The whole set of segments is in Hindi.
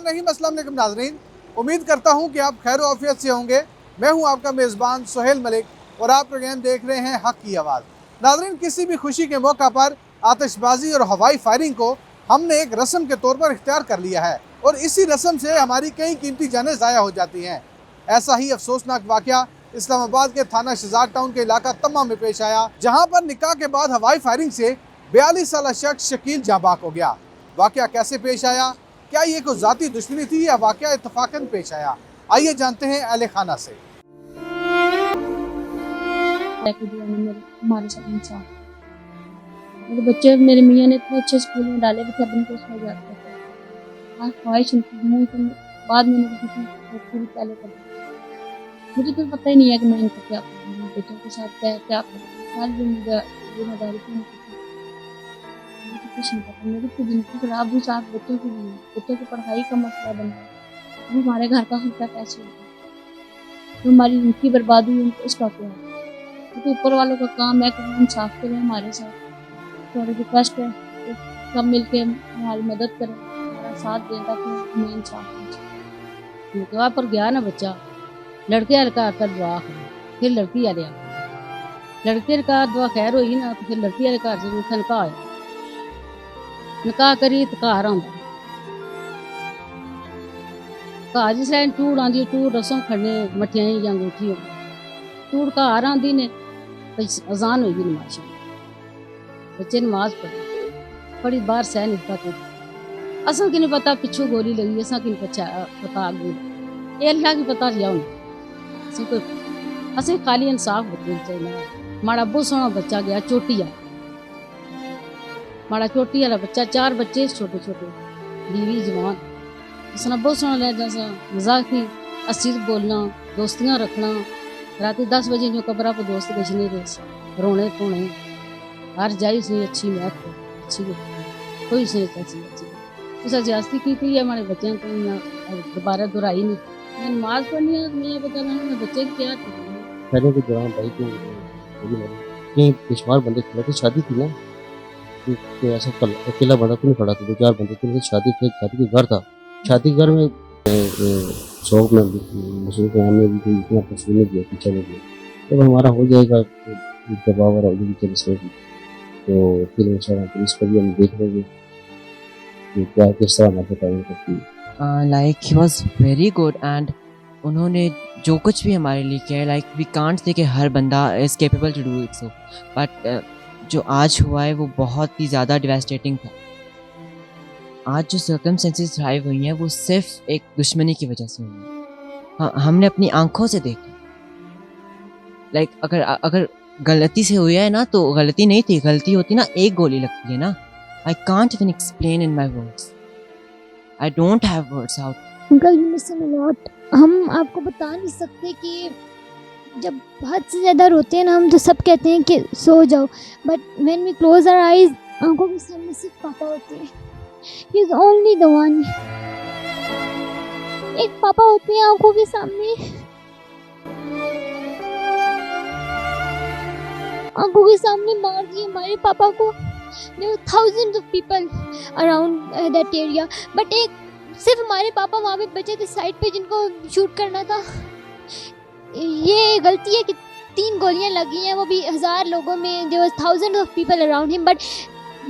रहीम, अस्सलाम वालेकुम नाज़रीन। उम्मीद करता हूँ कि आप खैर आफियत से होंगे। मैं हूँ आपका मेज़बान सुहेल मलिक और आप प्रोग्राम देख रहे हैं हक़ की आवाज़। नाज़रीन, किसी भी खुशी के मौका पर आतिशबाजी और हवाई फायरिंग को हमने एक रस्म के तौर पर इख्तियार कर लिया है और इसी रस्म से हमारी कई कीमती जानें ज़ाया हो जाती हैं। ऐसा ही अफसोसनाक वाक़या इस्लामाबाद के थाना शहजाद टाउन के इलाका तम्मा में पेश आया, जहाँ पर निकाह के बाद हवाई फायरिंग से 42 साला शख्स शकील जाबाक हो गया। वाक़या कैसे पेश आया, क्या ये कोई ज़ाती दुश्मनी थी या वाक़या इत्तफाकन पेश आया, आइए जानते हैं अहले खाना से। मेरे बच्चे मेरे मियाँ ने इतने अच्छे स्कूल में डाले, फिर उनको उसमें जाते थे। आज ख्वाहिश उनकी तो बाद में पूरी पहले कर दी। मुझे तो पता ही नहीं है कि मैं इनको क्या करूँगी, बच्चों के साथ क्या करूँगी। सारी जिम्मेदारी तो उनकी थी, मुझे तो कुछ नहीं पता। मेरी तो जिंदगी खराब हुई, साथ बच्चों की पढ़ाई का मसला बना, वो हमारे घर का खर्चा कैसे होगा, तो हमारी जिंदगी बर्बाद हुई, उनको उसका क्या है। तो ऊपर वालों का काम है कि वो इंसाफ करें हमारे साथ। थोड़ी रिक्वेस्ट है कि सब मिलके हमारी मदद करें, हमारा साथ दें ताकि हमें इंसाफ मिले। निकाह पर गया ना बच्चा, लड़के हल्का कर दुआ करें, फिर लड़की आ लड़के का दुआ खैर हुई ना, तो फिर लड़की वाले घर से निकाह आया, निकाह करी तो घर आंदा घर जिस टूड़ आंदी, टूड़ रसों खड़ने मठियाई या अंगूठी हो टूड़ घर आंदी ने, अजान होगी नमाज, बच्चे नमाज पढ़ी बाहर सह नहीं पता, असा कि नहीं पता पिछू गोली लगी, असा कि नहीं पता आगे, ये अल्लाह की पता लिया असें खाली इंसाफ बच्चे चाहिए। माड़ा बहुत सोहना बच्चा गया चोटिया, माड़ा चोटी वाला बच्चा, 4 बच्चे छोटे छोटे, बीवी जवान, उसने बहुत सोहना लहजा सा मजाक थी, असीर बोलना, दोस्तियाँ रखना। रात 10 बजे जो कब्र पर दोस्त गशने रहे, रोने धोने हर जाई उसने अच्छी महक अच्छी कोई उसने अच्छी उस ज्यादती की थी। हमारे बच्चों को दोबारा दोहराई नहीं। मैं नमाज पढ़नी है, मैं पता नहीं बच्चे क्या पहले के दौरान भाई को कहीं पेशवार बंदे खड़े थे, शादी थी ना, तो ऐसा अकेला बंदा तो नहीं खड़ा था, 2-4 बंदे थे, शादी थे, शादी के घर था, शादी घर में शौक में मुस्लिम के में भी कोई इतना पसंद नहीं दिया, पीछा नहीं दिया। जब हमारा हो जाएगा दबाव और तो फिर इंशाल्लाह पुलिस को भी हम देख लेंगे कि क्या किस तरह हमारे टाइम करती है। Like he was very good and उन्होंने जो कुछ भी हमारे लिए किया है, लाइक वी कांट से कि हर बंदा is capable to do it, so but जो आज हुआ है वो बहुत ही ज़्यादा डिवास्टेटिंग था। आज जो सर्कमस्टेंसेस थ्राइव हुई हैं वो सिर्फ एक दुश्मनी की वजह से हुई है। हाँ, हमने अपनी आंखों से देखा। लाइक अगर गलती से हुई है ना, तो गलती नहीं थी, गलती होती ना एक गोली लगती है ना। I can't even explain in my words, I don't have words out. Uncle you miss a lot. हम आपको बता नहीं सकते कि जब हद से ज़्यादा रोते हैं ना हम, तो सब कहते हैं कि सो जाओ, but when we close our eyes, आंखों के सामने सिर्फ पापा होते हैं। He is only the one. एक पापा होते हैं आंखों के सामने, आंखों के सामने मार दिए हमारे पापा को। There were thousands of people around that area, but एक सिर्फ हमारे पापा वहाँ पे बचे थे साइड पे, जिनको शूट करना था। ये गलती है कि 3 गोलियां लगी हैं, वो भी 1000 लोगों में। There was thousands of people around him, but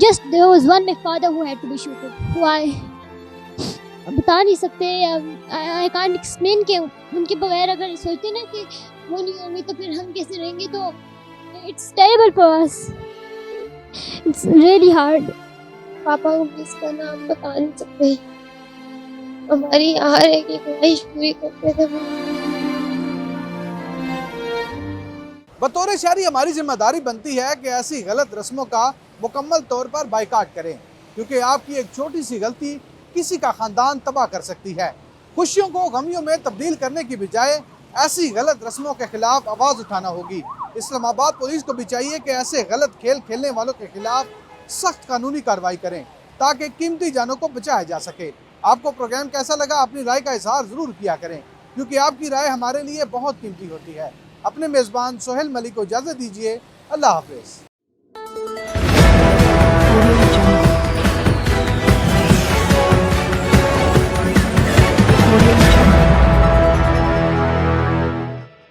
just there was one my father who had to be shooted. Why? बता नहीं सकते। I can't explain कि उनके बगैर अगर सोचते ना कि वो नहीं होंगे तो फिर हम कैसे रहेंगे, तो it's terrible for us. It's really hard. पापा को मिस करना हम बता नहीं सकते। हमारी हर एक ख्वाहिश पूरी करते थे वो। बतौर शहरी हमारी जिम्मेदारी बनती है कि ऐसी गलत रस्मों का मुकम्मल तौर पर बाइकाट करें, क्योंकि आपकी एक छोटी सी गलती किसी का खानदान तबाह कर सकती है। खुशियों को गमियों में तब्दील करने की बजाय ऐसी गलत रस्मों के खिलाफ आवाज़ उठाना होगी। इस्लामाबाद पुलिस को भी चाहिए कि ऐसे गलत खेल खेलने वालों के खिलाफ सख्त कानूनी कार्रवाई करें ताकि कीमती जानों को बचाया जा सके। आपको प्रोग्राम कैसा लगा, अपनी राय का इजहार ज़रूर किया करें, क्योंकि आपकी राय हमारे लिए बहुत कीमती होती है। अपने मेज़बान सुहेल मलिक को इजाज़त दीजिए। अल्लाह हाफ़िज़।